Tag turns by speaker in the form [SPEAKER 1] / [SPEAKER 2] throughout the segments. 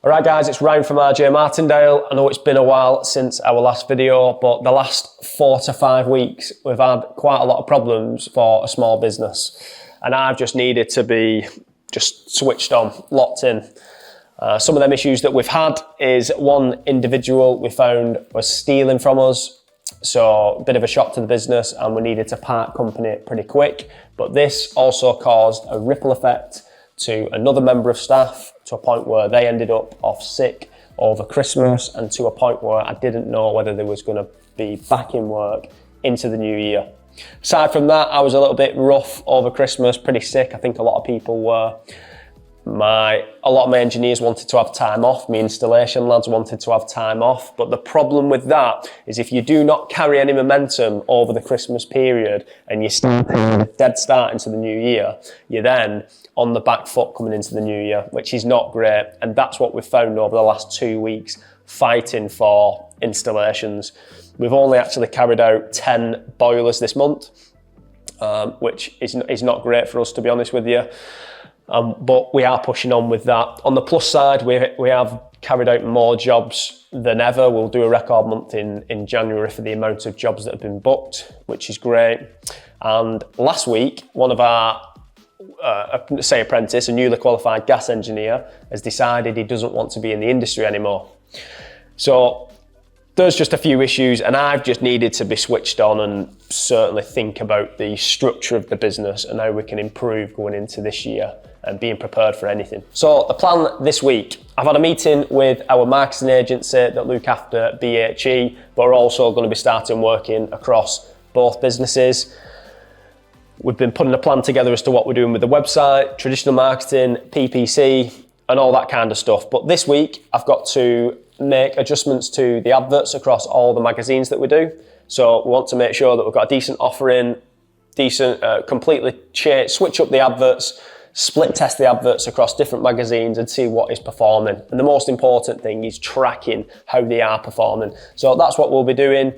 [SPEAKER 1] Alright guys, it's Ryan from RJ Martindale. I know it's been a while since our last video, but the last 4 to 5 weeks we've had quite a lot of problems for a small business, and I've just needed to be just switched on, locked in. Some of them issues that we've had is one individual we found was stealing from us, so a bit of a shock to the business and we needed to part company pretty quick. But this also caused a ripple effect to another member of staff, to a point where they ended up off sick over Christmas, and to a point where I didn't know whether they was going to be back in work into the new year. Aside from that, I was a little bit rough over Christmas, pretty sick. I think a lot of people were. A lot of my engineers wanted to have time off, my installation lads wanted to have time off, but the problem with that is if you do not carry any momentum over the Christmas period and you start a dead start into the new year, you're then on the back foot coming into the new year, which is not great. And that's what we've found over the last 2 weeks, fighting for installations. We've only actually carried out 10 boilers this month, which is not great for us, to be honest with you. But we are pushing on with that. On the plus side, we have carried out more jobs than ever. We'll do a record month in January for the amount of jobs that have been booked, which is great. And last week, one of our apprentice, a newly qualified gas engineer, has decided he doesn't want to be in the industry anymore. So there's just a few issues, and I've just needed to be switched on and certainly think about the structure of the business and how we can improve going into this year and being prepared for anything. So the plan this week, I've had a meeting with our marketing agency that look after BHE, but we're also going to be starting working across both businesses. We've been putting a plan together as to what we're doing with the website, traditional marketing, PPC, and all that kind of stuff. But this week, I've got to make adjustments to the adverts across all the magazines that we do. So we want to make sure that we've got a decent offering, completely switch up the adverts, split test the adverts across different magazines and see what is performing. And the most important thing is tracking how they are performing. So that's what we'll be doing.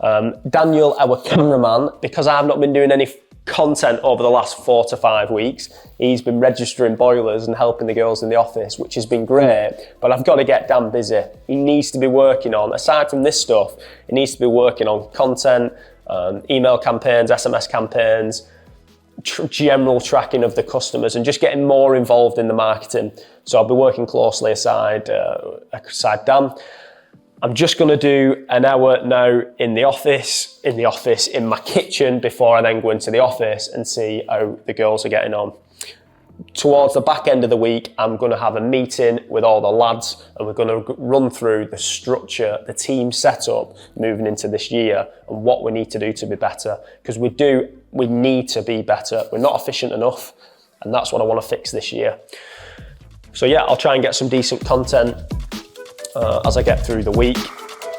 [SPEAKER 1] Daniel, our cameraman, because I've not been doing any content over the last 4 to 5 weeks, he's been registering boilers and helping the girls in the office, which has been great, but I've got to get Dan busy. He needs to be working on, aside from this stuff, he needs to be working on content, email campaigns, SMS campaigns, general tracking of the customers, and just getting more involved in the marketing. So I'll be working closely aside Dan. I'm just going to do an hour now in my kitchen, before I then go into the office and see how the girls are getting on. Towards the back end of the week, I'm going to have a meeting with all the lads, and we're going to run through the structure, the team setup moving into this year, and what we need to do to be better, because we need to be better. We're not efficient enough, and that's what I want to fix this year. So yeah, I'll try and get some decent content as I get through the week.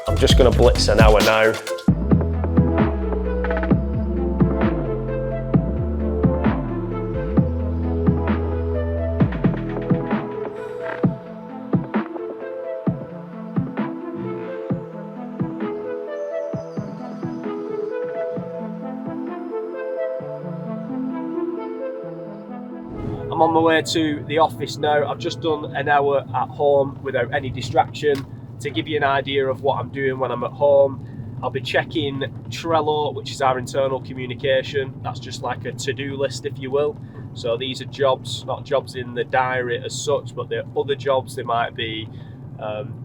[SPEAKER 1] I'm just going to blitz an hour now. I'm on my way to the office now. I've just done an hour at home without any distraction. To give you an idea of what I'm doing when I'm at home, I'll be checking Trello, which is our internal communication. That's just like a to-do list, if you will. So these are jobs, not jobs in the diary as such, but they're other jobs. They might be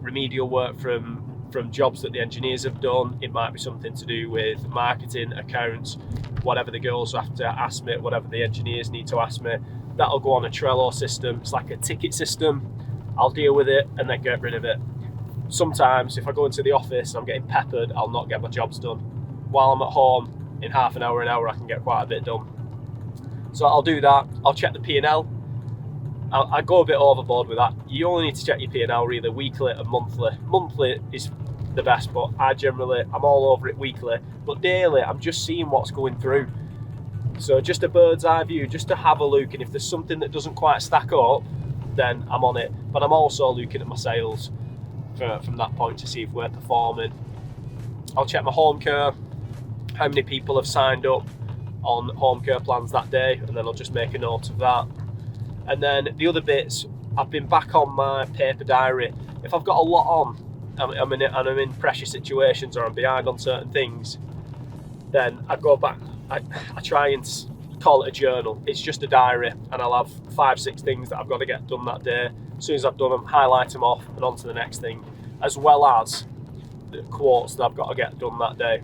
[SPEAKER 1] remedial work from jobs that the engineers have done. It might be something to do with marketing, accounts, whatever the girls have to ask me, whatever the engineers need to ask me. That'll go on a Trello system. It's like a ticket system. I'll deal with it and then get rid of it. Sometimes if I go into the office and I'm getting peppered, I'll not get my jobs done. While I'm at home, in half an hour, I can get quite a bit done. So I'll do that. I'll check the P&L. I go a bit overboard with that. You only need to check your P&L really weekly and monthly. Monthly is the best, but I'm all over it weekly. But daily, I'm just seeing what's going through. So just a bird's eye view, just to have a look, and if there's something that doesn't quite stack up, then I'm on it. But I'm also looking at my sales from that point to see if we're performing. I'll check my home care, how many people have signed up on home care plans that day, and then I'll just make a note of that. And then the other bits, I've been back on my paper diary. If I've got a lot on, I'm in pressure situations or I'm behind on certain things, then I go back, I try and call it a journal. It's just a diary, and I'll have 5-6 things that I've got to get done that day. As soon as I've done them, highlight them off and on to the next thing, as well as the quotes that I've got to get done that day.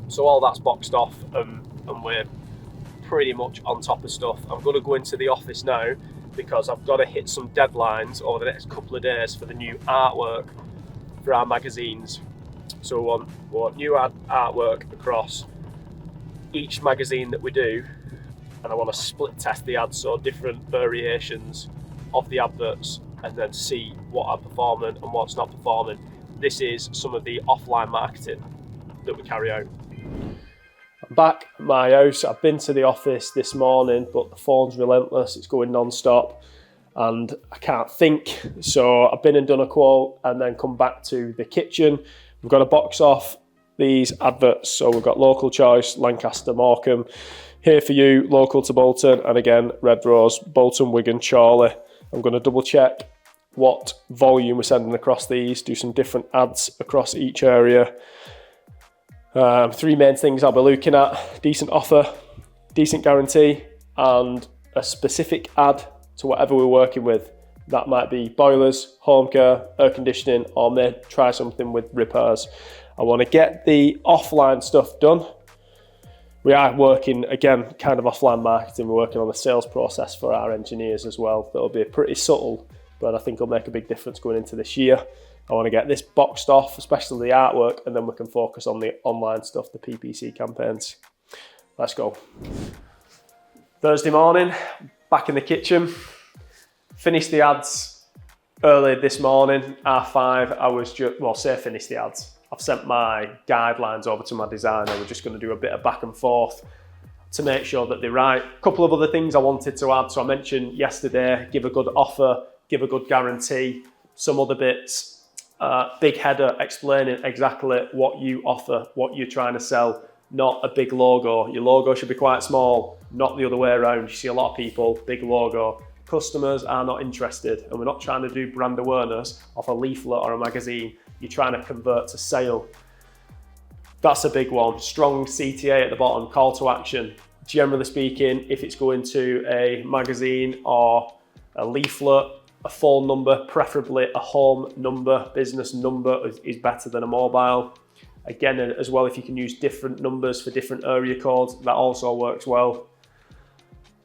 [SPEAKER 1] So all that's boxed off, and we're pretty much on top of stuff. I'm going to go into the office now because I've got to hit some deadlines over the next couple of days for the new artwork for our magazines. So we want new artwork across each magazine that we do, and I want to split test the ads, so different variations of the adverts, and then see what are performing and what's not performing. This is some of the offline marketing that we carry out. I'm back at my house. I've been to the office this morning, but the phone's relentless. It's going non-stop and I can't think. So I've been and done a quote and then come back to the kitchen. We've got to box off these adverts. So we've got local choice, Lancaster, Morecambe. Here for you, local to Bolton. And again, Red Rose, Bolton, Wigan, Chorley. I'm going to double check what volume we're sending across these, do some different ads across each area. 3 main things I'll be looking at: decent offer, decent guarantee, and a specific ad to whatever we're working with. That might be boilers, home care, air conditioning, or may try something with repairs. I want to get the offline stuff done. We are working, again, kind of offline marketing. We're working on the sales process for our engineers as well. That'll be pretty subtle, but I think it'll make a big difference going into this year. I want to get this boxed off, especially the artwork, and then we can focus on the online stuff, the PPC campaigns. Let's go. Thursday morning, back in the kitchen. Finished the ads early this morning, R5. I was finished the ads. I've sent my guidelines over to my designer. We're just going to do a bit of back and forth to make sure that they're right. A couple of other things I wanted to add. So I mentioned yesterday, give a good offer, give a good guarantee, some other bits. Big header explaining exactly what you offer, what you're trying to sell, not a big logo. Your logo should be quite small, not the other way around. You see a lot of people, big logo. Customers are not interested, and we're not trying to do brand awareness off a leaflet or a magazine. You're trying to convert to sale. That's a big one. Strong CTA at the bottom, call to action. Generally speaking, if it's going to a magazine or a leaflet, a phone number, preferably a home number, business number is better than a mobile. Again, as well, if you can use different numbers for different area codes, that also works well.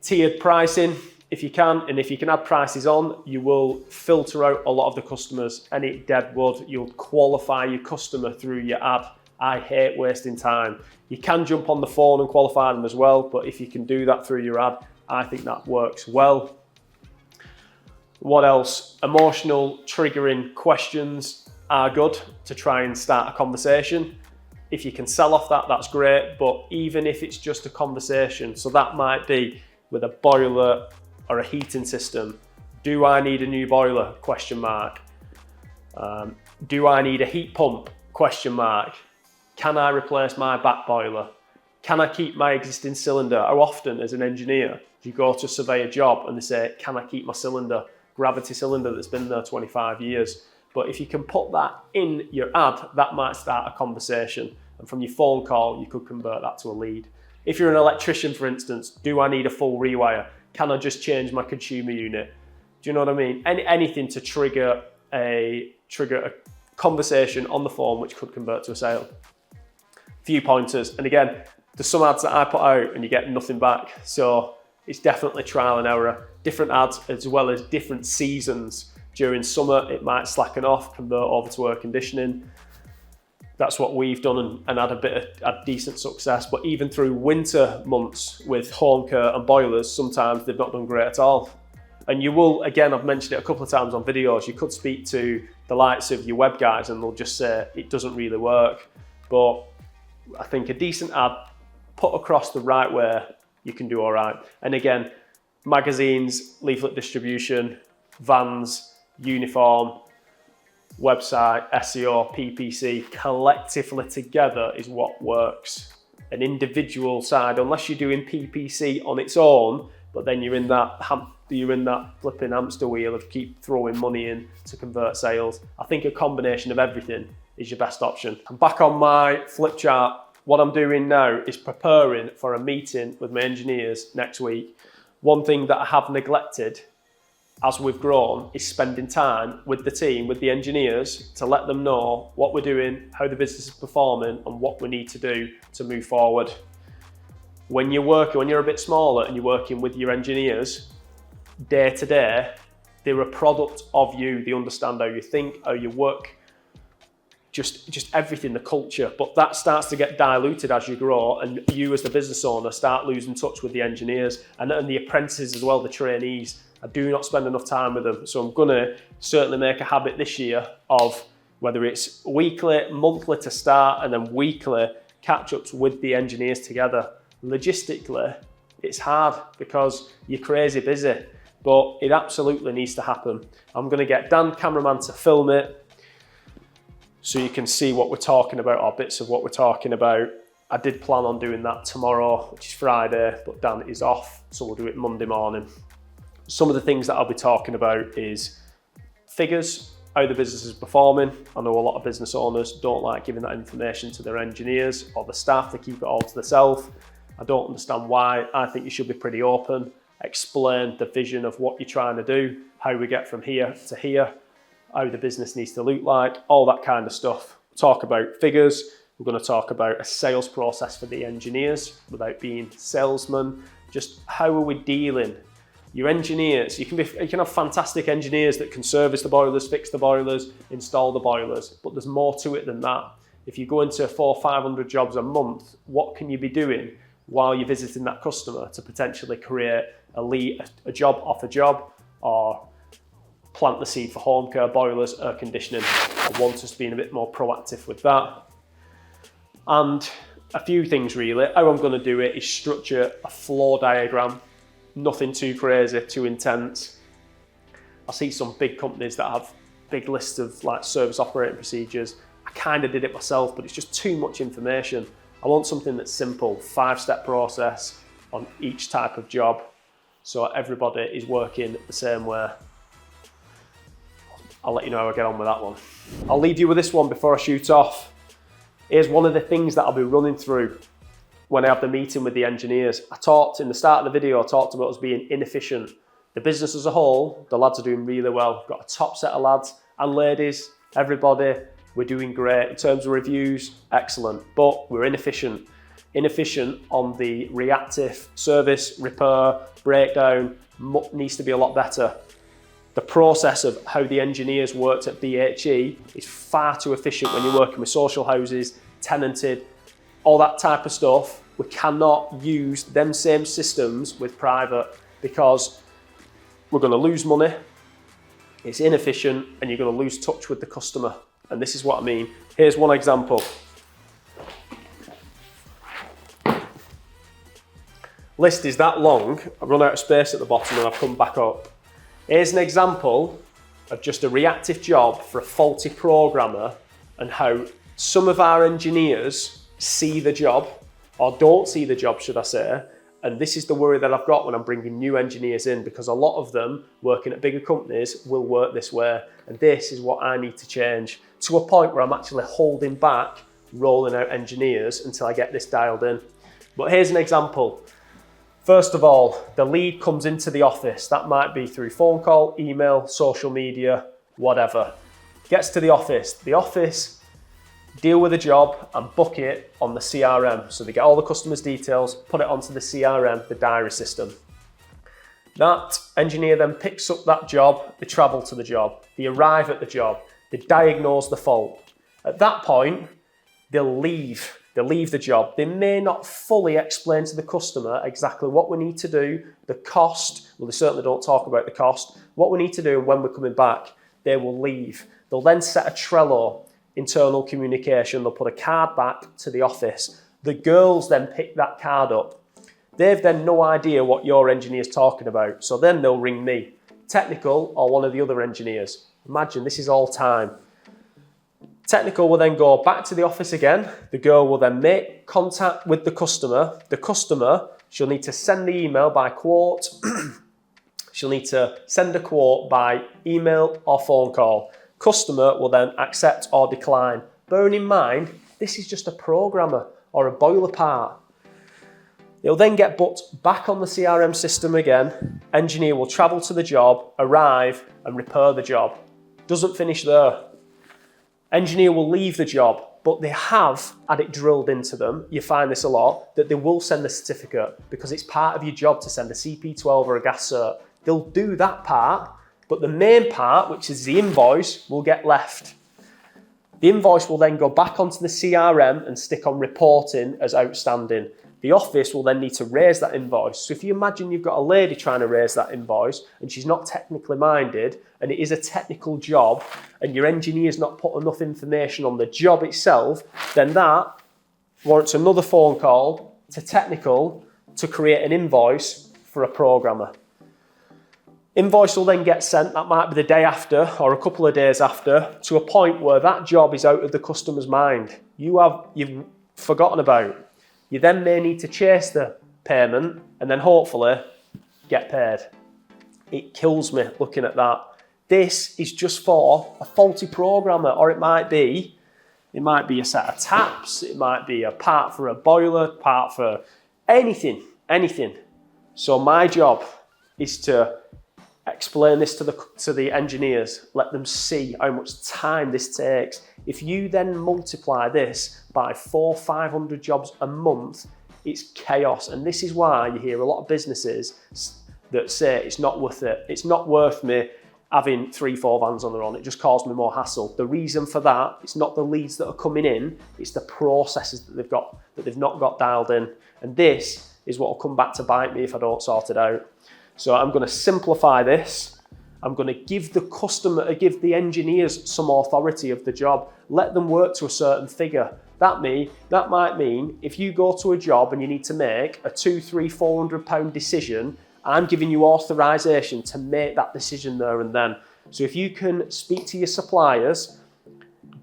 [SPEAKER 1] Tiered pricing, if you can, and if you can add prices on, you will filter out a lot of the customers. Any dead wood, you'll qualify your customer through your ad. I hate wasting time. You can jump on the phone and qualify them as well, but if you can do that through your ad, I think that works well. What else? Emotional, triggering questions are good to try and start a conversation. If you can sell off that, that's great, but even if it's just a conversation, so that might be with a boiler or a heating system. Do I need a new boiler? Question mark. Do I need a heat pump? Question mark. Can I replace my back boiler? Can I keep my existing cylinder? How often, as an engineer, do you go to survey a job and they say, can I keep my cylinder? Gravity cylinder that's been there 25 years. But if you can put that in your ad, that might start a conversation. And from your phone call, you could convert that to a lead. If you're an electrician, for instance, do I need a full rewire? Can I just change my consumer unit? Do you know what I mean? Anything to trigger a conversation on the phone, which could convert to a sale. Few pointers. And again, there's some ads that I put out and you get nothing back. So it's definitely trial and error. Different ads as well as different seasons. During summer, it might slacken off, convert over to air conditioning. That's what we've done and had a decent success. But even through winter months with home care and boilers, sometimes they've not done great at all. And you will, again, I've mentioned it a couple of times on videos, you could speak to the likes of your web guys and they'll just say it doesn't really work. But I think a decent ad put across the right way, you can do all right. And again, magazines, leaflet distribution, vans, uniform, website, SEO, PPC, collectively together is what works. An individual side, unless you're doing PPC on its own, but then you're in that you're in that flipping hamster wheel of keep throwing money in to convert sales. I think a combination of everything is your best option. I'm back on my flip chart. What I'm doing now is preparing for a meeting with my engineers next week. One thing that I have neglected as we've grown is spending time with the team, with the engineers, to let them know what we're doing, how the business is performing, and what we need to do to move forward. When you're a bit smaller and you're working with your engineers day to day, they're a product of you. They understand how you think, how you work, just everything, the culture. But that starts to get diluted as you grow, and you as the business owner start losing touch with the engineers and the apprentices as well, the trainees. I do not spend enough time with them. So I'm gonna certainly make a habit this year of, whether it's weekly, monthly to start, and then weekly catch-ups with the engineers together. Logistically, it's hard because you're crazy busy, but it absolutely needs to happen. I'm gonna get Dan, cameraman, to film it, so you can see what we're talking about, or bits of what we're talking about. I did plan on doing that tomorrow, which is Friday, but Dan is off, so we'll do it Monday morning. Some of the things that I'll be talking about is figures, how the business is performing. I know a lot of business owners don't like giving that information to their engineers or the staff, they keep it all to themselves. I don't understand why. I think you should be pretty open, explain the vision of what you're trying to do, how we get from here to here, how the business needs to look like, all that kind of stuff. Talk about figures. We're going to talk about a sales process for the engineers without being salesmen. Just how are we dealing? Your engineers, you can have fantastic engineers that can service the boilers, fix the boilers, install the boilers, but there's more to it than that. If you go into 400 or 500 jobs a month, what can you be doing while you're visiting that customer to potentially create a job off a job, or plant the seed for home care, boilers, air conditioning? I want us being a bit more proactive with that. And a few things really. How I'm going to do it is structure a flow diagram. Nothing too crazy, too intense. I see some big companies that have big lists of like service operating procedures. I kind of did it myself, but it's just too much information. I want something that's simple, 5-step process on each type of job, so everybody is working the same way. I'll let you know how I get on with that one. I'll leave you with this one before I shoot off. Here's one of the things that I'll be running through when I have the meeting with the engineers. I talked in the start of the video, I talked about us being inefficient. The business as a whole, the lads are doing really well. We've got a top set of lads and ladies, everybody, we're doing great. In terms of reviews, excellent, but we're inefficient. Inefficient on the reactive service, repair, breakdown, needs to be a lot better. The process of how the engineers worked at BHE is far too efficient when you're working with social houses, tenanted, all that type of stuff. We cannot use them same systems with private because we're going to lose money, it's inefficient, and you're going to lose touch with the customer. And this is what I mean. Here's one example. List is that long, I've run out of space at the bottom and I've come back up. Here's an example of just a reactive job for a faulty programmer, and how some of our engineers see the job, or don't see the job, should I say. And this is the worry that I've got when I'm bringing new engineers in, because a lot of them working at bigger companies will work this way. And this is what I need to change, to a point where I'm actually holding back rolling out engineers until I get this dialed in. But here's an example. First of all, the lead comes into the office. That might be through phone call, email, social media, whatever. Gets to the office deal with a job and book it on the CRM. So they get all the customers' details, put it onto the CRM, the diary system. That engineer then picks up that job, they travel to the job, they arrive at the job, they diagnose the fault. At that point, they'll leave the job. They may not fully explain to the customer exactly what we need to do, the cost, well, they certainly don't talk about the cost, what we need to do and when we're coming back. They will leave. They'll then set a Trello, internal communication, they'll put a card back to the office. The girls then pick that card up. They've then no idea what your engineer's talking about, so then they'll ring me, technical or one of the other engineers. Imagine, this is all time. Technical will then go back to the office again. The girl will then make contact with the customer. The customer, she'll need to send the email by quote. She'll need to send a quote by email or phone call. Customer will then accept or decline. Bearing in mind, this is just a programmer or a boiler part. It'll then get booked back on the CRM system again. Engineer will travel to the job, arrive and repair the job. Doesn't finish there. Engineer will leave the job, but they have had it drilled into them, you find this a lot, that they will send the certificate because it's part of your job to send a CP12 or a gas cert. They'll do that part, but the main part, which is the invoice, will get left. The invoice will then go back onto the CRM and stick on reporting as outstanding. The office will then need to raise that invoice. So if you imagine you've got a lady trying to raise that invoice and she's not technically minded and it is a technical job and your engineer's not put enough information on the job itself, then that warrants another phone call to technical to create an invoice for a programmer. Invoice will then get sent, that might be the day after or a couple of days after, to a point where that job is out of the customer's mind. You've forgotten about. You then may need to chase the payment and then hopefully get paid. It kills me looking at that. This is just for a faulty programmer, or it might be a set of taps, it might be a part for a boiler, part for anything. So my job is to explain this to the engineers, let them see how much time this takes. If you then multiply this by 400-500 jobs a month, it's chaos. And this is why you hear a lot of businesses that say it's not worth it. It's not worth me having 3-4 vans on their own. It just causes me more hassle. The reason for that, it's not the leads that are coming in, it's the processes that they've not got dialed in. And this is what will come back to bite me if I don't sort it out. So I'm going to simplify this. I'm going to give the engineers some authority of the job. Let them work to a certain figure. That might mean if you go to a job and you need to make a £200-400 decision, I'm giving you authorization to make that decision there and then. So if you can speak to your suppliers,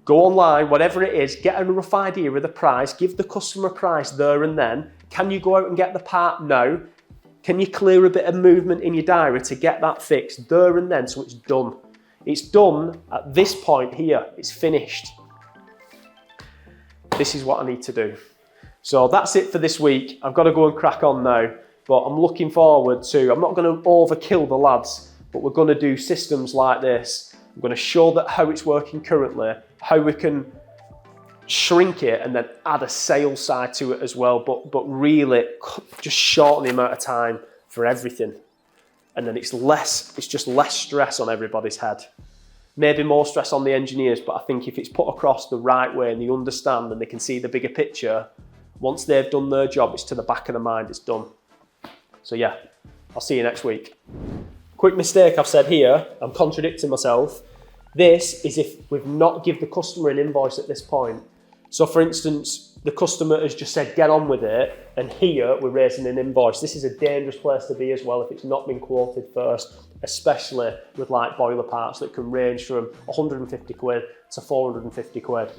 [SPEAKER 1] go online, whatever it is, get a rough idea of the price, give the customer a price there and then. Can you go out and get the part? No. Can you clear a bit of movement in your diary to get that fixed there and then so it's done? It's done at this point here. It's finished. This is what I need to do. So that's it for this week. I've got to go and crack on now, but I'm looking forward to, I'm not going to overkill the lads, but we're going to do systems like this. I'm going to show that how it's working currently, how we can shrink it and then add a sales side to it as well, but really just shorten the amount of time for everything. And then it's just less stress on everybody's head. Maybe more stress on the engineers, but I think if it's put across the right way and they understand and they can see the bigger picture, once they've done their job, it's to the back of the mind, it's done. So yeah, I'll see you next week. Quick mistake I've said here, I'm contradicting myself. This is if we've not given the customer an invoice at this point. So for instance, the customer has just said, get on with it, and here we're raising an invoice. This is a dangerous place to be as well if it's not been quoted first, especially with like boiler parts that can range from 150 quid to 450 quid.